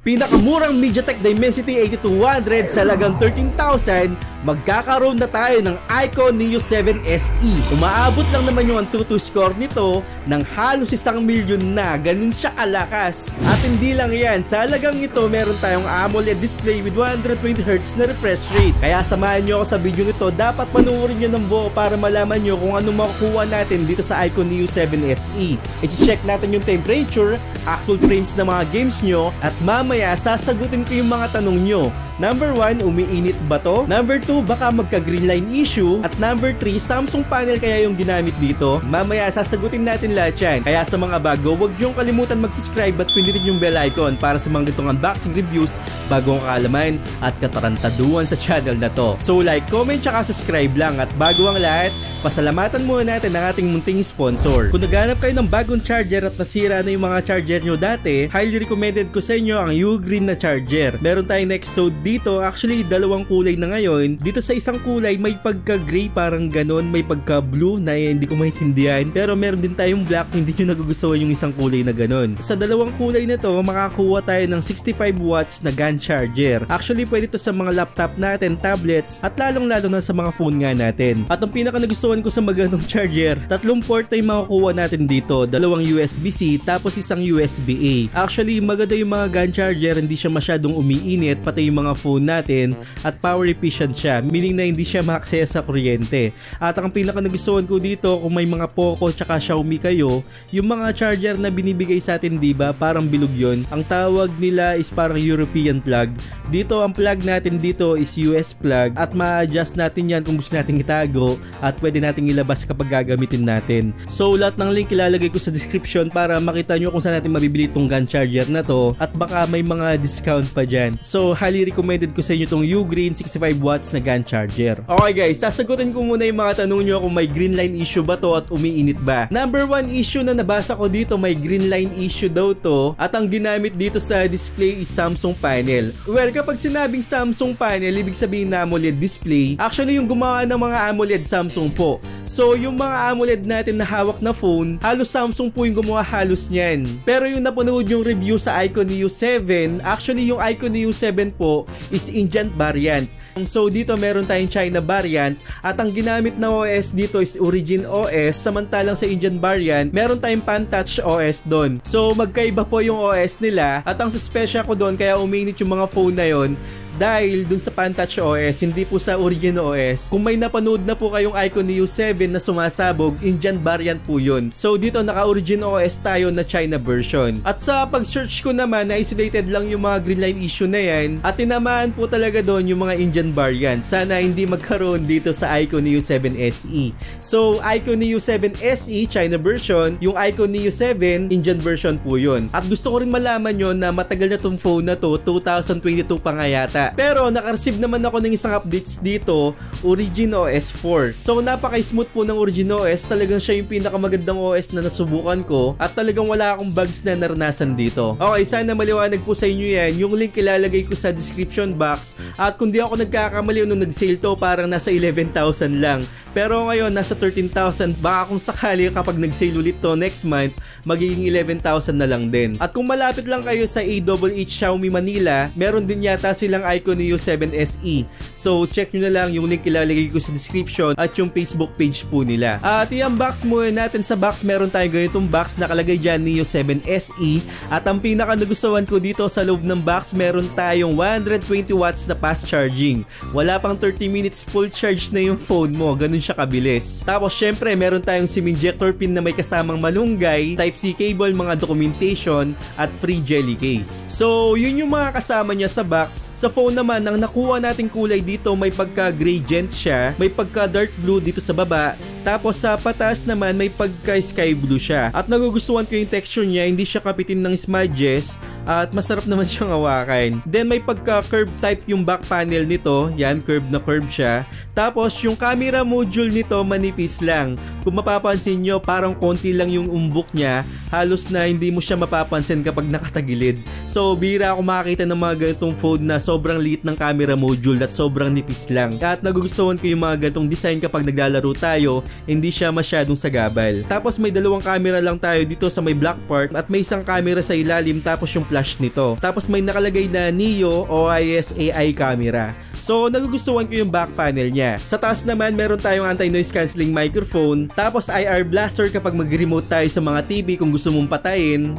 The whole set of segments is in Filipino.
pinakamurang MediaTek Dimensity 8200 sa halagang 13,000, magkakaroon na tayo ng Ico Neo 7 SE. Umaabot lang naman yung Antutu score nito ng halos 1,000,000 na, ganun siya kalakas. At hindi lang yan, sa halagang ito meron tayong AMOLED display with 120Hz na refresh rate. Kaya samahan nyo ako sa video nito, dapat manuorin nyo ng buo para malaman nyo kung ano makukuha natin dito sa Ico Neo 7 SE. I-check natin yung temperature, actual frames ng mga games nyo, at mamaya sasagutin ko yung mga tanong nyo. Number 1, umiinit ba to? Number 2, baka magka-green line issue? At number 3, Samsung panel kaya yung ginamit dito? Mamaya sasagutin natin lahat yan. Kaya sa mga bago, huwag niyong kalimutan mag-subscribe at pindutin yung bell icon para sa mga ganitong unboxing reviews, bagong kaalaman at katarantaduhan sa channel na to. So like, comment, tsaka subscribe lang. At bago ang lahat, pasalamatan muna natin ang ating munting sponsor. Kung naghanap kayo ng bagong charger at nasira na yung mga charger nyo dati, highly recommended ko sa inyo ang Ugreen na charger. Meron tayong Nexode dito, actually dalawang kulay na ngayon. Dito sa isang kulay may pagka-gray parang ganon, may pagka-blue na hindi ko maintindihan, pero meron din tayong black, hindi nyo nagugustuhan yung isang kulay na ganon. Sa dalawang kulay na to, makakuha tayo ng 65 watts na GAN charger. Actually pwede to sa mga laptop natin, tablets, at lalong-lalo na sa mga phone nga natin. At ang pinaka nagustuhan ko sa magandang charger, 3 port ay makukuha natin dito, 2 USB-C tapos isang USB-A. Actually maganda yung mga GAN charger, hindi siya masyadong umiinit, pati yung mga phone natin, at power efficient siya, meaning na hindi siya ma-access sa kuryente. At ang pinaka nagustuhan ko dito, kung may mga Poco tsaka Xiaomi kayo, yung mga charger na binibigay sa atin, diba, parang bilog yun. Ang tawag nila is parang European plug. Dito ang plug natin dito is US plug, at ma-adjust natin yan kung gusto natin itago, at pwede natin ilabas kapag gagamitin natin. So lahat ng link ilalagay ko sa description para makita nyo kung saan natin mabibili itong GAN charger na to, at baka may mga discount pa dyan. So highly recommended ko sa inyo itong Ugreen 65 watts na GAN charger. Okay guys, sasagutin ko muna yung mga tanong nyo kung may green line issue ba to at umiinit ba. Number 1 issue na nabasa ko dito, may green line issue daw to, at ang ginamit dito sa display is Samsung panel. Well, kapag sinabing Samsung panel, ibig sabihin na AMOLED display. Actually yung gumawa ng mga AMOLED Samsung po. So yung mga AMOLED natin na hawak na phone, halos Samsung po yung gumawa halos niyan. Pero yung napanood yung review sa Ico Neo 7, actually yung Ico Neo 7 po is Indian variant. So dito meron tayong China variant, at ang ginamit na OS dito is Origin OS, samantalang sa Indian variant meron tayong Pantouch OS doon. So magkaiba po yung OS nila, at ang suspesya ko doon kaya uminit yung mga phone na yon dahil dun sa Pantouch OS, hindi po sa Origin OS. Kung may napanood na po kayong Ico Neo 7 na sumasabog, Indian variant po yun. So dito naka-Origin OS tayo na China version. At sa pag-search ko naman, na-isolated lang yung mga green line issue na yan, at tinamaan po talaga doon yung mga Indian variant. Sana hindi magkaroon dito sa Ico Neo 7 SE. So Ico Neo 7 SE China version, yung Ico Neo 7 Indian version po yun. At gusto ko rin malaman yun na matagal na tong phone na to, 2022 pa nga yata. Pero naka-receive naman ako ng isang updates dito, Origin OS 4. So napaka-smooth po ng Origin OS, talagang siya yung pinakamagandang OS na nasubukan ko, at talagang wala akong bugs na naranasan dito. Okay, sana maliwanag po sa inyo yan. Yung link ilalagay ko sa description box, at kung di ako nagkakamali nung nag-sale to, parang nasa 11,000 lang. Pero ngayon nasa 13,000, baka kung sakali kapag nag-sale ulit to next month, magiging 11,000 na lang din. At kung malapit lang kayo sa AHH Xiaomi Manila, meron din yata silang Ico Neo 7 SE. So check nyo na lang, yung link ilalagay ko sa description, at yung Facebook page po nila. At i-unbox muna natin. Sa box meron tayong ganitong box, nakalagay dyan Neo 7 SE, at ang pinaka nagustuhan ko dito sa loob ng box, meron tayong 120 watts na fast charging. Wala pang 30 minutes full charge na yung phone mo, ganun siya kabilis. Tapos syempre meron tayong SIM injector pin na may kasamang malunggay, Type-C cable, mga documentation, at free jelly case. So yun yung mga kasama niya sa box. Sa phone naman, ang nakuha nating kulay dito, may pagka gradient siya, may pagka dark blue dito sa baba, tapos sa pataas naman may pagka sky blue siya. At nagugustuhan ko yung texture niya, hindi siya kapitin ng smudges, at masarap naman siyang hawakan. Then may pagka curve type yung back panel nito, yan, curve na curve siya. Tapos yung camera module nito manipis lang. Kung mapapansin nyo, parang konti lang yung umbok niya, halos na hindi mo siya mapapansin kapag nakatagilid. So bihira ako makakita ng mga ganitong phone na sobrang liit ng camera module at sobrang nipis lang. At nagugustuhan ko yung mga ganitong design kapag naglalaro tayo, hindi siya masyadong sagabal. Tapos may dalawang camera lang tayo dito sa may black part at may isang camera sa ilalim tapos yung flash nito. Tapos may nakalagay na Neo OIS AI camera. So nagugustuhan ko yung back panel niya. Sa taas naman meron tayong anti-noise cancelling microphone, tapos IR blaster kapag mag-remote tayo sa mga TV kung gusto mong patayin.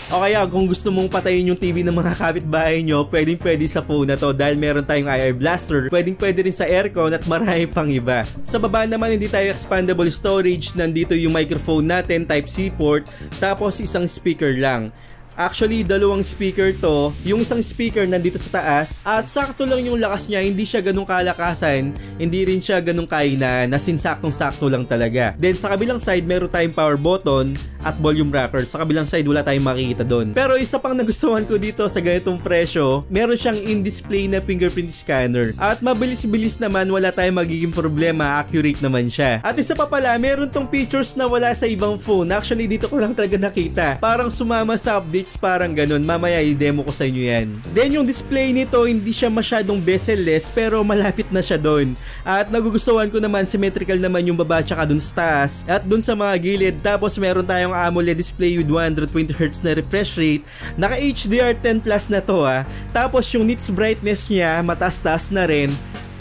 O kaya kung gusto mong patayin yung TV ng mga kapitbahay nyo, pwede sa phone na to dahil meron tayong IR blaster, pwede rin sa aircon at marami pang iba. Sa baba naman hindi tayo expandable storage, nandito yung microphone natin, Type-C port, tapos isang speaker lang. Actually, dalawang speaker to. Yung isang speaker nandito sa taas at sakto lang yung lakas niya, hindi siya ganung kalakasan, hindi rin siya ganung kainaan, nasin saktong-sakto lang talaga. Then sa kabilang side, meron tayong power button at volume rocker. Sa kabilang side, wala tayong makikita doon. Pero isa pang nagustuhan ko dito sa ganitong presyo, meron siyang in-display na fingerprint scanner. At mabilis-bilis naman, wala tayong magiging problema, accurate naman siya. At isa pa pala, meron tong features na wala sa ibang phone. Actually, dito ko lang talaga nakita. Parang sumama sa update, parang ganun. Mamaya i-demo ko sa inyo yan. Then yung display nito hindi siya masyadong bezel-less pero malapit na siya doon. At nagugustuhan ko naman, symmetrical naman yung baba tsaka dun sa taas at dun sa mga gilid. Tapos meron tayong AMOLED display with 120Hz na refresh rate. Naka HDR10 Plus na to ha. Tapos yung nits brightness niya mataas-taas na rin.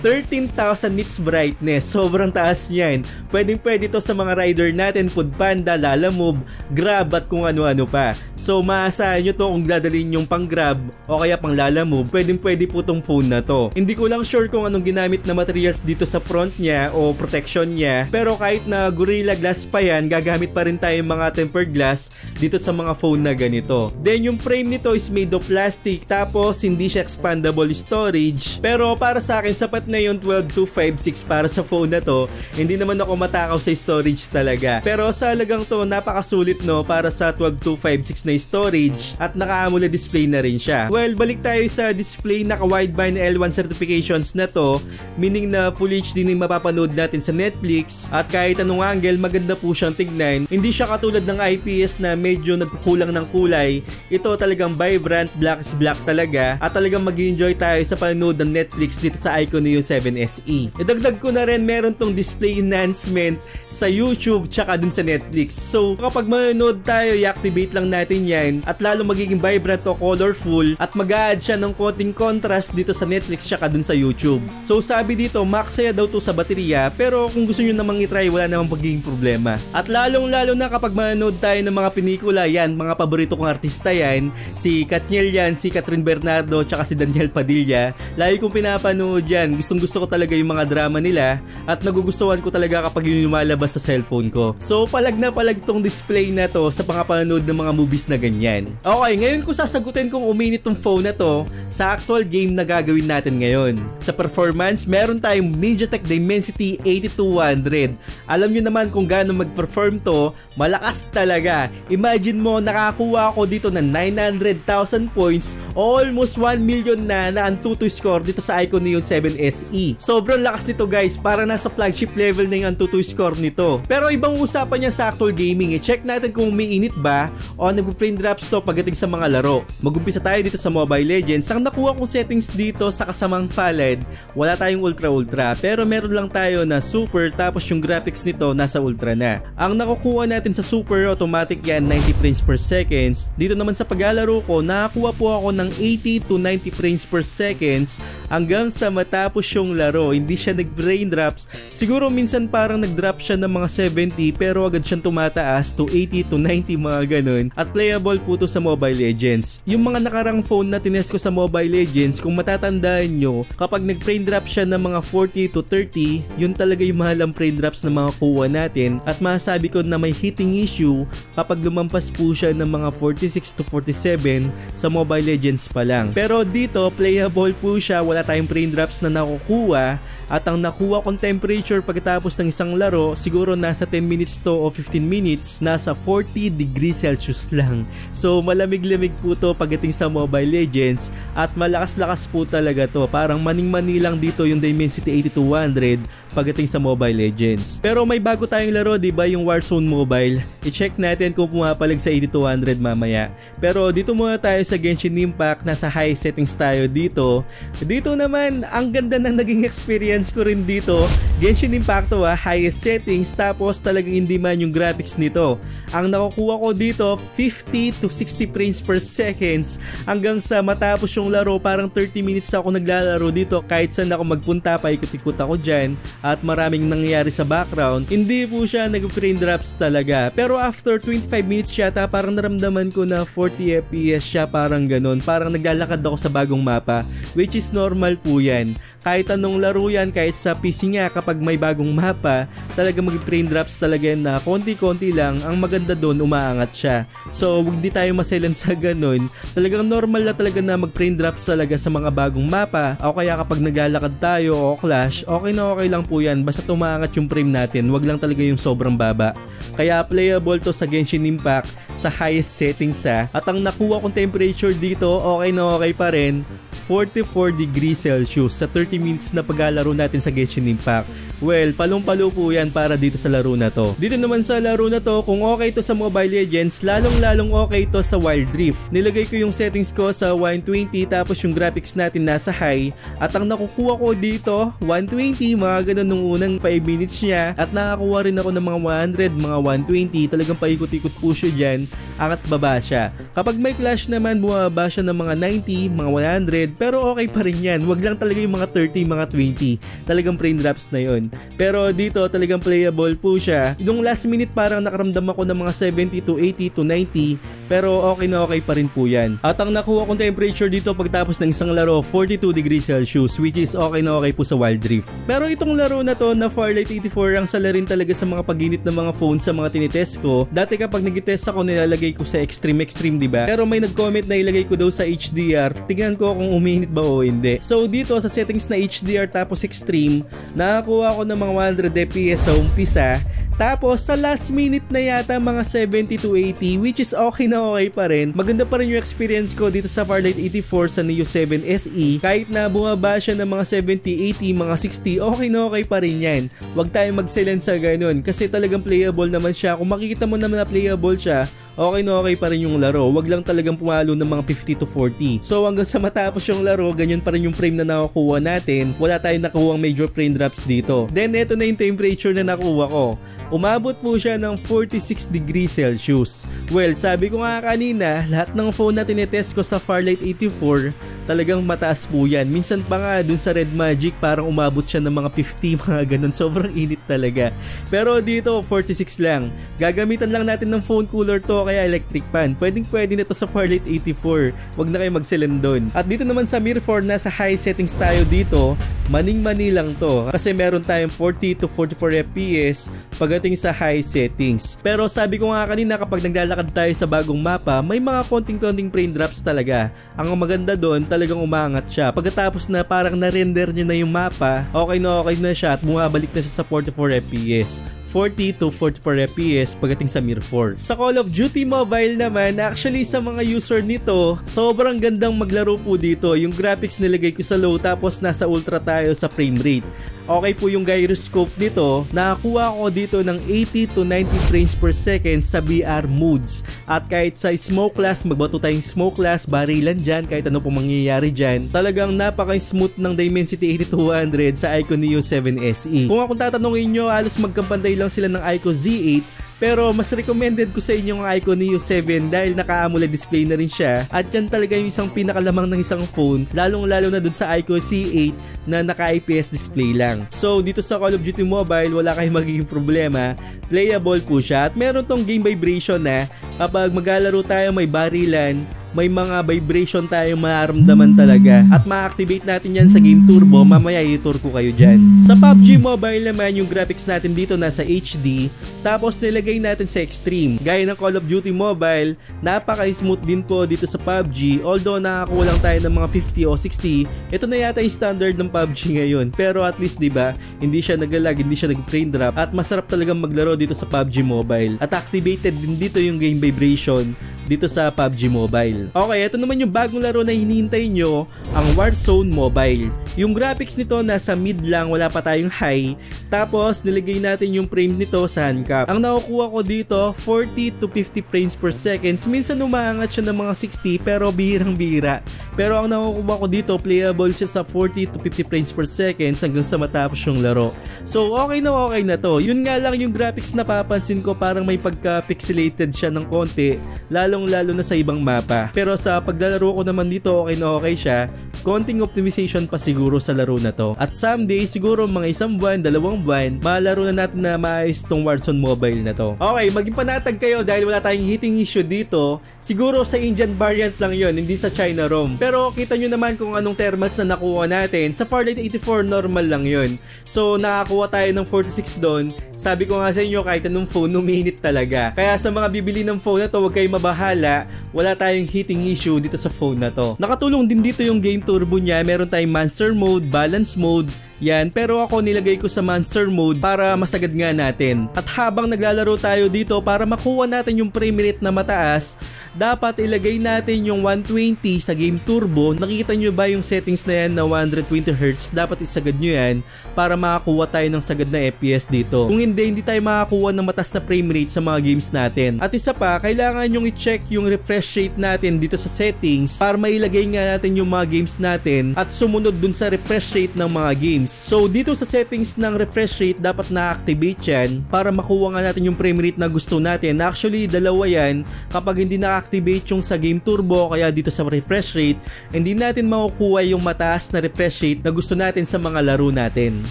13,000 nits brightness. Sobrang taas niyan. Pwede to sa mga rider natin, Foodpanda, Lalamove, Grab at kung ano-ano pa. So maasahan nyo to kung dadalhin yung pang Grab o kaya pang Lalamove. Pwede po tong phone na to. Hindi ko lang sure kung anong ginamit na materials dito sa front niya o protection niya. Pero kahit na Gorilla Glass pa yan, gagamit pa rin tayo mga tempered glass dito sa mga phone na ganito. Then yung frame nito is made of plastic, tapos hindi siya expandable storage. Pero para sa akin sapat na yung 12256 para sa phone na to. Hindi naman ako matakaw sa storage talaga. Pero sa halagang to, napakasulit no para sa 12256 na storage at naka-AMOLED display na rin siya. Well, balik tayo sa display, naka-wideband L1 certifications na to, meaning na Full HD na mapapanood natin sa Netflix at kahit anong angle, maganda po siyang tignan. Hindi siya katulad ng IPS na medyo nagkukulang ng kulay. Ito talagang vibrant, black is black talaga at talagang mag-enjoy tayo sa panonood ng Netflix dito sa Ico Neo 7 SE. Idagdag ko na rin, meron tong display enhancement sa YouTube tsaka dun sa Netflix. So kapag manonood tayo, i-activate lang natin yan at lalo magiging vibrant o colorful at mag-a-add siya ng konting contrast dito sa Netflix tsaka dun sa YouTube. So sabi dito, maksaya daw to sa baterya, pero kung gusto nyo namang itry, wala namang pagiging problema. At lalong lalo na kapag manonood tayo ng mga pelikula, yan, mga paborito kong artista yan, si Katniel yan, si Catherine Bernardo tsaka si Daniel Padilla. Lagi kong pinapanood yan. Gusto ko talaga yung mga drama nila at nagugustuhan ko talaga kapag yung lumalabas sa cellphone ko. So palag na palag tong display na to sa pangapanood ng mga movies na ganyan. Okay, ngayon ko sasagutin kung uminit tong phone na to sa actual game na gagawin natin ngayon. Sa performance, meron tayong MediaTek Dimensity 8200. Alam nyo naman kung gaano mag-perform to, malakas talaga. Imagine mo, nakakuha ako dito ng 900,000 points o almost 1 million na Antutu score dito sa Ico Neo 7 SE. Sobrang lakas nito guys, para nasa flagship level na yung Antutu score nito. Pero ibang usapan niya sa actual gaming. I-check natin kung umiinit ba o nagpo-frame drops to pagdating sa mga laro. Mag-umpisa tayo dito sa Mobile Legends. Ang nakuha kong settings dito sa kasamang palad, wala tayong ultra pero meron lang tayo na super, tapos yung graphics nito nasa ultra na. Ang nakukuha natin sa super, automatic yan, 90 frames per seconds. Dito naman sa paglalaro ko, nakakuha po ako ng 80 to 90 frames per seconds hanggang sa matapos yung laro. Hindi siya nag-brain drops. Siguro minsan parang nag-drop siya ng mga 70 pero agad siyang tumataas to 80 to 90 mga ganun. At playable po to sa Mobile Legends. Yung mga nakarang phone na tinest ko sa Mobile Legends, kung matatandaan nyo, kapag nag-frame drop siya ng mga 40 to 30, yun talaga yung mahalang frame drops na mga kuha natin. At masasabi ko na may heating issue kapag lumampas po siya ng mga 46 to 47 sa Mobile Legends pa lang. Pero dito, playable po siya, wala tayong frame drops na nakukuha. At ang nakuha kong temperature pagkatapos ng isang laro, siguro nasa 10 minutes to o 15 minutes, nasa 40 degrees Celsius lang. lang. So malamig-lamig po to pagdating sa Mobile Legends at malakas-lakas po talaga to. Parang maning-mani lang dito yung Dimensity 8200 pagdating sa Mobile Legends. Pero may bago tayong laro, diba, yung Warzone Mobile. I-check natin kung pumapalag sa 8200 mamaya. Pero dito muna tayo sa Genshin Impact, nasa high settings tayo dito. Dito naman, ang ganda ng naging experience ko rin dito. Genshin Impact to, highest settings, tapos talagang hindi man yung graphics nito. Ang nakukuha ko dito 50 to 60 frames per seconds hanggang sa matapos yung laro. Parang 30 minutes ako naglalaro dito, kahit saan ako magpunta, paikot-ikot ako dyan at maraming nangyayari sa background. Hindi po siya nag-frame drops talaga, pero after 25 minutes yata parang naramdaman ko na 40 FPS siya, parang ganun. Parang naglalakad ako sa bagong mapa, which is normal po yan. Kahit anong laro yan, kahit sa PC nga, kapag may bagong mapa, talaga mag-frame drops talaga yan na konti-konti lang. Ang maganda doon, umaangat siya. So hindi tayo maselan sa ganun. Talagang normal na talaga na mag-frame drops talaga sa mga bagong mapa, o kaya kapag naglalakad tayo o clash, okay na okay lang po yan, basta tumaangat yung frame natin, wag lang talaga yung sobrang baba. Kaya playable to sa Genshin Impact sa highest settings at ang nakuha kong temperature dito, okay na okay pa rin, 44 degrees Celsius sa 30 minutes na paglalaro natin sa Genshin Impact. Well, palong-palo po yan para dito sa laro na to. Dito naman sa laro na to, kung okay to sa Mobile Legends, lalong-lalong okay to sa Wild Rift. Nilagay ko yung settings ko sa 120, tapos yung graphics natin nasa high, at ang nakukuha ko dito 120, mga ganun nung unang 5 minutes niya, at nakakuha rin ako ng mga 100, mga 120. Talagang paikot-ikot po siya dyan, angat baba siya. Kapag may clash naman, bumaba siya ng mga 90, mga 100, pero okay pa rin yan. Wag lang talaga yung mga 30, mga 20. Talagang frame drops na yun. Pero dito talagang playable po siya. Nung last minute parang nakaramdam ako ng mga 70 to 80 to 90, pero okay na okay pa rin po yan. At ang nakuha kong temperature dito pagtapos ng isang laro, 42 degrees Celsius, which is okay na okay po sa Wild Rift. Pero itong laro na to na Farlight 84, ang sala rin talaga sa mga paginit ng mga phone sa mga tinitest ko. Dati kapag nagitest ako, nilalagay ko sa extreme, diba? Pero may nag-comment na ilagay ko daw sa HDR. Tingnan ko kung uminit ba o hindi. So dito sa settings na HDR tapos extreme, nakakuha ako ng mga 100 FPS sa umpisa. Tapos sa last minute na yata mga 70 to 80, which is okay na okay pa rin. Maganda pa rin yung experience ko dito sa Farlight 84 sa Neo 7 SE. Kahit na bumaba siya ng mga 70, 80, mga 60, okay na okay pa rin yan. Huwag tayong mag-silent sa ganun kasi talagang playable naman siya. Kung makikita mo naman na playable siya, okay na okay pa rin yung laro. Wag lang talagang pumalo ng mga 50 to 40. So hanggang sa matapos yung laro, ganyan pa rin yung frame na nakukuha natin. Wala tayong nakuha major frame drops dito. Then eto na yung temperature na nakuha ko. Umabot po siya ng 46 degrees Celsius. Well, sabi ko nga kanina, lahat ng phone na tinetest ko sa Farlight 84, talagang mataas po yan. Minsan pa nga dun sa Red Magic, parang umabot siya ng mga 50, mga ganun. Sobrang init talaga. Pero dito, 46 lang. Gagamitan lang natin ng phone cooler to, kaya electric fan. Pwedeng-pwede na to sa Farlight 84. Wag na kayo magsilan doon. At dito naman sa Mirror 4, nasa high settings tayo dito. Maning-mani lang to. Kasi meron tayong 40 to 44 FPS pagdating sa high settings. Pero sabi ko nga kanina, kapag naglalakad tayo sa bagong mapa, may mga konting-konting frame drops talaga. Ang maganda doon, talagang umangat siya. Pagkatapos na parang na-render niya na yung mapa, okay na siya at bumabalik na siya sa 44 FPS. 40 to 44 FPS pagdating sa Mirror 4. Sa Call of Duty Mobile naman, actually sa mga user nito, sobrang gandang maglaro po dito. Yung graphics nilagay ko sa low, tapos nasa ultra tayo sa frame rate. Okay po yung gyroscope nito. Nakakuha ko dito ng 80 to 90 frames per second sa VR modes. At kahit sa smoke class, magbato tayong smoke class, barilan dyan, kahit ano pong mangyayari dyan, talagang napaka-smooth ng Dimensity 8200 sa Ico Neo 7 SE. Kung akong tatanungin nyo, halos magkampantay lang sila ng Ico Z8. Pero mas recommended ko sa inyo ang Ico Neo 7 dahil naka-AMOLED display na rin siya. At yan talaga yung isang pinakalamang ng isang phone, lalong-lalo na dun sa Ico C8 na naka-IPS display lang. So dito sa Call of Duty Mobile, wala kayong magiging problema. Playable po siya at meron tong game vibration na kapag maglalaro tayo may barilan, may mga vibration tayong mararamdaman talaga. At ma-activate natin yan sa Game Turbo. Mamaya i-tour ko kayo dyan. Sa PUBG Mobile naman, yung graphics natin dito nasa HD. Tapos nilagay natin sa Extreme. Gaya ng Call of Duty Mobile, napaka-smooth din po dito sa PUBG. Although nakakuha lang tayo ng mga 50 o 60. Ito na yata yung standard ng PUBG ngayon. Pero at least diba, hindi siya nag-lag, hindi siya nag-frame drop. At masarap talagang maglaro dito sa PUBG Mobile. At activated din dito yung game vibration. dito sa PUBG Mobile. Okay, ito naman yung bagong laro na hinihintay nyo, ang Warzone Mobile. Yung graphics nito nasa mid lang, wala pa tayong high. Tapos nilagay natin yung frame nito sa handcap. Ang nakukuha ko dito 40 to 50 frames per second. Minsan umaangat siya ng mga 60 pero bihirang-bihira. Pero ang nakukuha ko dito, playable siya sa 40 to 50 frames per second hanggang sa matapos yung laro. So okay na to. Yun nga lang yung graphics napapansin ko parang may pagka-pixelated siya ng konti, lalong-lalo na sa ibang mapa. Pero sa paglalaro ko naman dito, okay na okay siya. Konting optimization pa siguro sa laro na to. At someday, siguro mga 1 buwan, 2 buwan, malaro na natin na maayos tong Warzone Mobile na to. Okay, maging panatag kayo dahil wala tayong hitting issue dito. Siguro sa Indian variant lang yon, hindi sa China ROM. Pero kita nyo naman kung anong thermals na nakuha natin. Sa Farlight 84, normal lang yon. So nakakuha tayo ng 46 doon. Sabi ko nga sa inyo, kahit anong phone, uminit talaga. Kaya sa mga bibili ng phone na to, huwag kayong mabahala. Wala tayong heating issue dito sa phone na to. Nakatulong din dito yung game turbo niya. Meron tayong Monster Mode, Balance Mode, yan, pero ako nilagay ko sa Monster Mode para masagad nga natin. At habang naglalaro tayo dito, para makuha natin yung frame rate na mataas, dapat ilagay natin yung 120 sa game turbo. Nakikita nyo ba yung settings na yan na 120Hz? Dapat isagad nyo yan para makakuha tayo ng sagad na FPS dito. Kung hindi tayo makakuha ng mataas na frame rate sa mga games natin. At isa pa, kailangan yung i-check yung refresh rate natin dito sa settings para mailagay nga natin yung mga games natin at sumunod dun sa refresh rate ng mga games. So dito sa settings ng refresh rate, dapat na-activate yan para makuha nga natin yung frame rate na gusto natin. Actually, dalawa yan. Kapag hindi na-activate yung sa game turbo, kaya dito sa refresh rate, hindi natin makukuha yung mataas na refresh rate na gusto natin sa mga laro natin.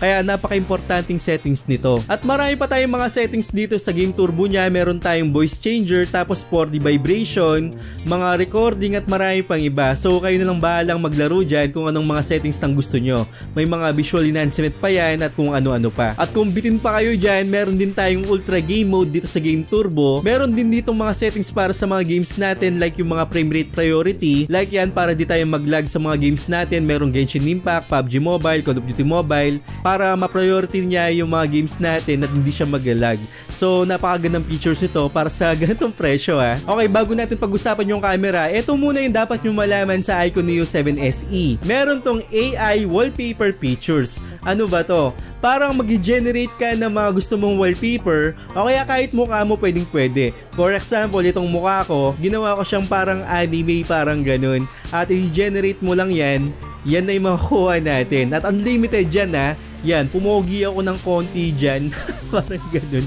Kaya napaka-importanting settings nito. At marami pa tayong mga settings dito sa game turbo niya. Meron tayong voice changer, tapos 4D vibration, mga recording at marami pang iba. So kayo na lang bahalang maglaro dyan kung anong mga settings nang gusto nyo. May mga visual enhancement pa yan at kung ano-ano pa. At kung bitin pa kayo dyan, meron din tayong ultra game mode dito sa game turbo. Meron din dito mga settings para sa mga games natin, like yung mga frame rate priority, like yan para di tayo mag-lag sa mga games natin. Merong Genshin Impact, PUBG Mobile, Call of Duty Mobile, para ma-priority niya yung mga games natin at hindi siya mag-lag. So napakagandang features ito para sa ganitong presyo ha. Okay, bago natin pag-usapan yung camera, ito muna yung dapat nyo malaman sa iQOO Neo 7 SE. Meron tong AI wallpaper features. Ano ba to? Parang mag-generate ka ng mga gusto mong wallpaper o kaya kahit mukha mo pwede. For example, itong mukha ko, ginawa ko siyang parang anime, parang ganun. At i-generate mo lang yan, yan na yung makukuha natin. At unlimited dyan ha. Yan, pumogi ako ng konti dyan. Parang ganun.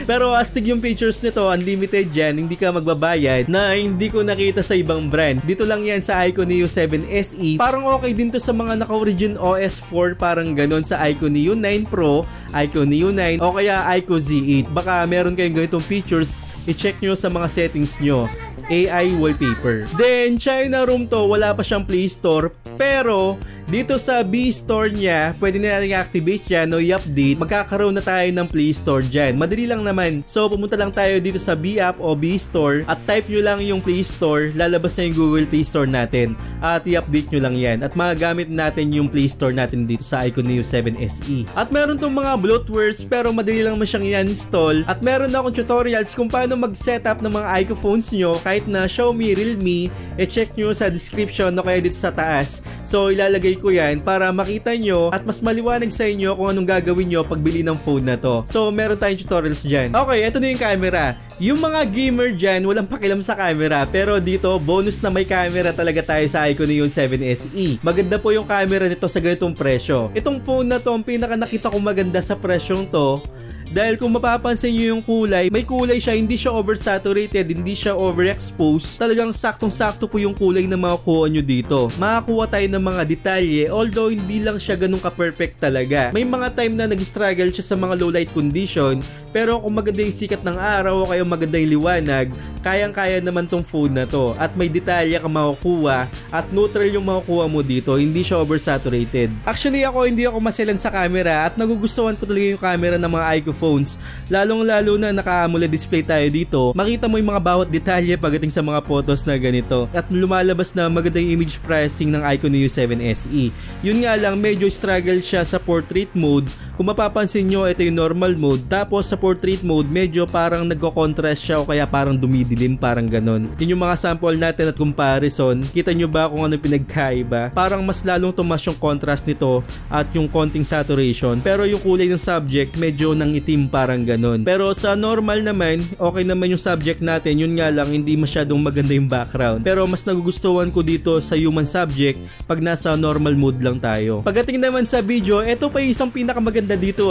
Pero astig yung features nito, unlimited dyan, hindi ka magbabayad, na hindi ko nakita sa ibang brand. Dito lang yan sa iQOO Neo 7 SE. Parang okay din to sa mga naka-origin OS 4, parang ganon sa iQOO Neo 9 Pro, iQOO Neo 9 o kaya iQOO Z8. Baka meron kayong ganitong features, i-check nyo sa mga settings nyo. AI wallpaper. Then China ROM to, wala pa siyang Play Store, pero dito sa B Store niya, pwede na natin i-activate yan o i-update. Magkakaroon na tayo ng Play Store dyan. Madali lang naman. So pumunta lang tayo dito sa B App o B Store at type nyo lang yung Play Store, lalabas na yung Google Play Store natin at i-update nyo lang yan at magagamit natin yung Play Store natin dito sa iQOO Neo 7 SE. At meron tong mga bloatwares pero madali lang naman siyang i-install at meron akong tutorials kung paano mag-setup ng mga iQOO phones nyo kahit na Xiaomi, Realme, check nyo sa description o kaya dito sa taas. So ilalagay ko yan para makita nyo at mas maliwanag sa inyo kung anong gagawin nyo pagbili ng phone na to. So meron tayong tutorials dyan. Okay, ito na yung camera. Yung mga gamer dyan, walang pakialam sa camera, pero dito bonus na may camera talaga tayo sa iQOO Neo 7 SE. Maganda po yung camera nito sa ganitong presyo. Itong phone na to, ang pinaka nakita ko maganda sa presyong to, dahil kung mapapansin nyo yung kulay, may kulay siya, hindi siya oversaturated, hindi siya overexposed. Talagang saktong-sakto po yung kulay na makukuha nyo dito. Makakuha tayo ng mga detalye, although hindi lang siya ganun ka-perfect talaga. May mga time na nag-struggle siya sa mga low light condition, pero kung maganda yung sikat ng araw o kaya maganda yung liwanag, kayang-kaya naman tong phone na to. At may detalye ka makukuha at neutral yung makukuha mo dito, hindi siya oversaturated. Actually hindi ako maselan sa camera at nagugustuhan ko talaga yung camera ng mga iQOO phones, lalong-lalo na naka-AMOLED display tayo dito. Makita mo yung mga bawat detalye pagdating sa mga photos na ganito at lumalabas na maganda yung image processing ng iQOO Neo 7 SE. Yun nga lang, medyo struggle siya sa portrait mode Kung mapapansin nyo, ito yung normal mode. Tapos sa portrait mode, medyo parang nagko-contrast siya o kaya parang dumidilim, parang ganon. Yun yung mga sample natin at comparison. Kita nyo ba kung ano pinagkaiba? Parang mas lalong tumas yung contrast nito at yung konting saturation. Pero yung kulay ng subject, medyo nangitim, parang ganon. Pero sa normal naman, okay naman yung subject natin. Yun nga lang, hindi masyadong maganda yung background. Pero mas nagugustuhan ko dito sa human subject pag nasa normal mode lang tayo. Pagdating naman sa video, ito pa yung isang pinakamaganda dito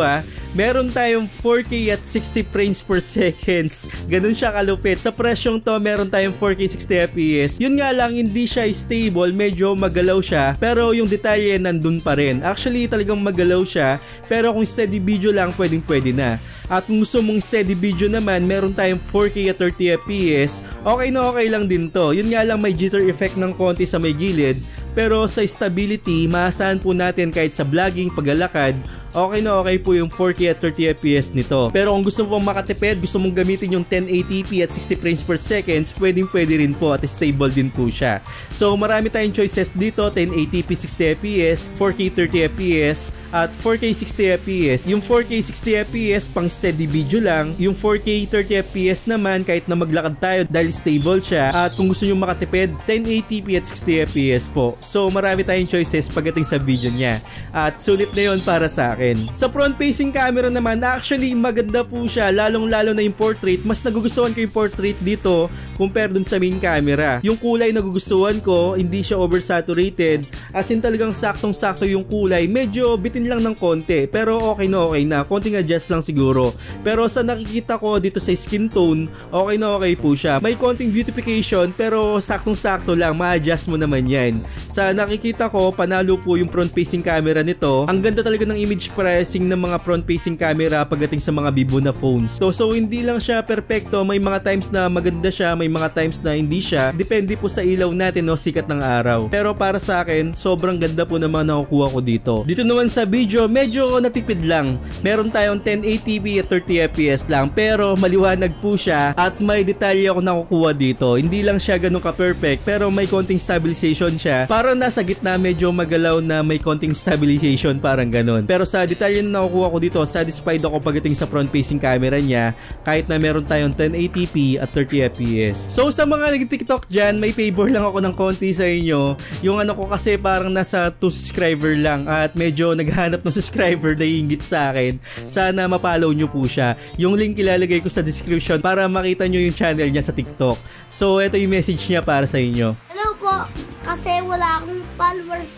Meron tayong 4K at 60 frames per seconds. Ganun siya kalupit. Sa presyong to, meron tayong 4K 60 FPS. Yun nga lang, hindi siya stable. Medyo magalaw siya. Pero yung detalye nandun pa rin. Actually, talagang magalaw siya. Pero kung steady video lang, pwede na. At kung gusto mong steady video naman, meron tayong 4K at 30 FPS. Okay na okay lang din to. Yun nga lang, may jitter effect ng konti sa may gilid. Pero sa stability, maasahan po natin kahit sa vlogging, paglalakad, okay na okay po yung 4K at 30 FPS nito. Pero kung gusto mo pong makatipid, gusto mong gamitin yung 1080p at 60 frames per seconds, pwede rin po at stable din po siya. So marami tayong choices dito, 1080p 60 FPS, 4K 30 FPS, at 4K 60 FPS. Yung 4K 60 FPS pang steady video lang, yung 4K 30 FPS naman kahit na maglakad tayo dahil stable siya. At kung gusto nyo makatipid, 1080p at 60 FPS po. So marami tayong choices pagdating sa video niya. At sulit na yun para sa akin. Sa front facing camera naman, actually maganda po siya, lalong lalo na yung portrait. Mas nagugustuhan ko yung portrait dito compare dun sa main camera. Yung kulay nagugustuhan ko, hindi siya oversaturated, as in talagang saktong sakto yung kulay. Medyo bitin lang ng konti, pero okay na, konting adjust lang siguro. Pero sa nakikita ko dito sa skin tone, okay na okay po siya. May konting beautification pero saktong sakto lang, ma-adjust mo naman yan. Sa nakikita ko, panalo po yung front facing camera nito. Ang ganda talaga ng image pricing ng mga front facing camera pagdating sa mga Vivo na phones. So hindi lang siya perfecto, may mga times na maganda siya, may mga times na hindi siya. Depende po sa ilaw natin o sikat ng araw. Pero para sa akin, sobrang ganda po naman nakukuha ko dito. Dito naman sa video, medyo natipid lang. Meron tayong 1080p at 30 FPS lang, pero maliwanag po siya at may detalye ako nakukuha dito. Hindi lang siya ganun ka-perfect, pero may konting stabilization siya. Parang nasa gitna, medyo magalaw na may konting stabilization, parang ganun. Pero sa detalye na nakukuha ko dito, satisfied ako pagdating sa front facing camera niya kahit na meron tayong 1080p at 30 FPS. So sa mga nag-TikTok dyan, may favor lang ako ng konti sa inyo. Yung ano ko kasi parang nasa 2 subscriber lang at medyo naghanap ng subscriber na hingit sa akin. Sana mapollow nyo po siya. Yung link ilalagay ko sa description para makita nyo yung channel niya sa TikTok. So ito yung message niya para sa inyo. Hello po, kasi wala akong followers.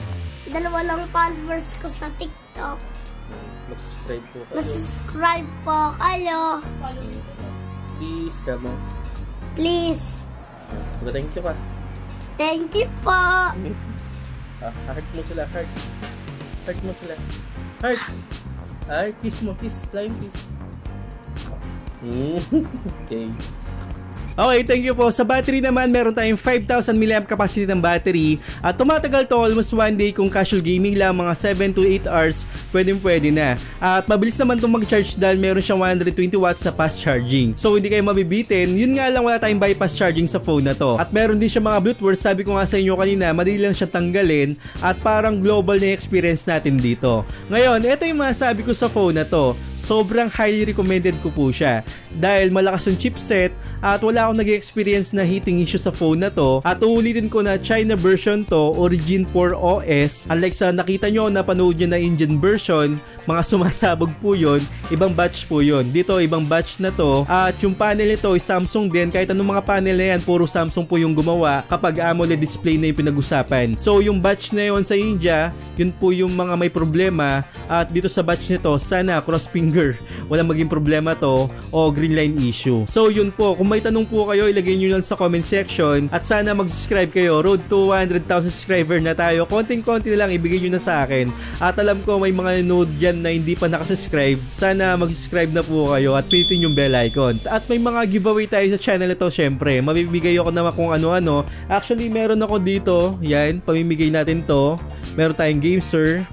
2 lang followers ko sa TikTok. Mag-subscribe po kayo. Mag-subscribe po kayo. Please, come on. Please. Thank you pa. Thank you po. Heart mo sila, heart. Heart mo sila. Heart. Ay, kiss mo, kiss. Flying kiss. Okay. Okay, thank you po. Sa battery naman, meron tayong 5,000 mAh capacity ng battery at tumatagal to almost 1 day. Kung casual gaming lang, mga 7 to 8 hours, pwede na. At mabilis naman itong mag-charge dahil meron siyang 120 watts sa fast charging. So hindi kayo mabibitin. Yun nga lang, wala tayong bypass charging sa phone na to. At meron din siya mga Bluetooth. Sabi ko nga sa inyo kanina, madali lang siya tanggalin at parang global na experience natin dito. Ngayon, ito yung masasabi ko sa phone na to. Sobrang highly recommended ko po siya dahil malakas yung chipset at wala akong nag-experience na heating issue sa phone na to. At uulitin ko na China version to, Origin 4 OS. Unlike sa nakita nyo, napanood nyo na Indian version, mga sumasabog po yun, ibang batch po yun. Dito ibang batch na to. At yung panel nito ay Samsung din. Kahit anong mga panel na yan, puro Samsung po yung gumawa kapag AMOLED display na yung pinag-usapan. So yung batch na yun sa India, yun po yung mga may problema. At dito sa batch nito, sana cross finger, walang maging problema to o green line issue. So yun po, kung may tanong po kayo, ilagay nyo lang sa comment section at sana mag-subscribe kayo. Road to 100,000 subscriber na tayo. Konting-konti na lang ibigay nyo na sa akin. At alam ko may mga node dyan na hindi pa nakasubscribe. Sana mag-subscribe na po kayo at pinutin yung bell icon. At may mga giveaway tayo sa channel ito syempre. Mabibigay ako naman kung ano-ano. Actually meron ako dito. Yan, pamimigay natin to. Meron tayong game sir.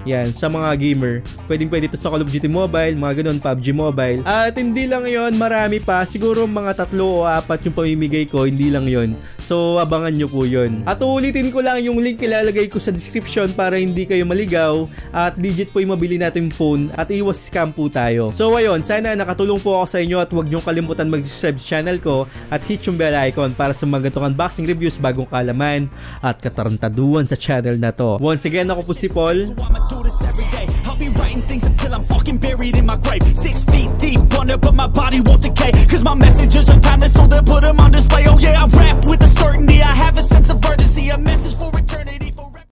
Yan, sa mga gamer. Pwede to sa Call of Duty Mobile, mga ganun, PUBG Mobile. At hindi lang yon, marami pa. Siguro mga 3 o 4 yung pamimigay ko, hindi lang yon. So, abangan nyo po yun. At ulitin ko lang yung link ilalagay ko sa description para hindi kayo maligaw. At legit po yung mabili natin phone at iwas scam po tayo. So, ayun, sana nakatulong po ako sa inyo at huwag nyo kalimutan mag-subscribe sa channel ko at hit yung bell icon para sa mga ganitong unboxing reviews, bagong kalaman at katarantaduan sa channel na to. Once again, ako po si Paul. I'll be writing things until I'm fucking buried in my grave. 6 feet deep under, but my body won't decay. Cause my messages are timeless, so they'll put them on display. Oh yeah, I rap with a certainty. I have a sense of urgency, a message for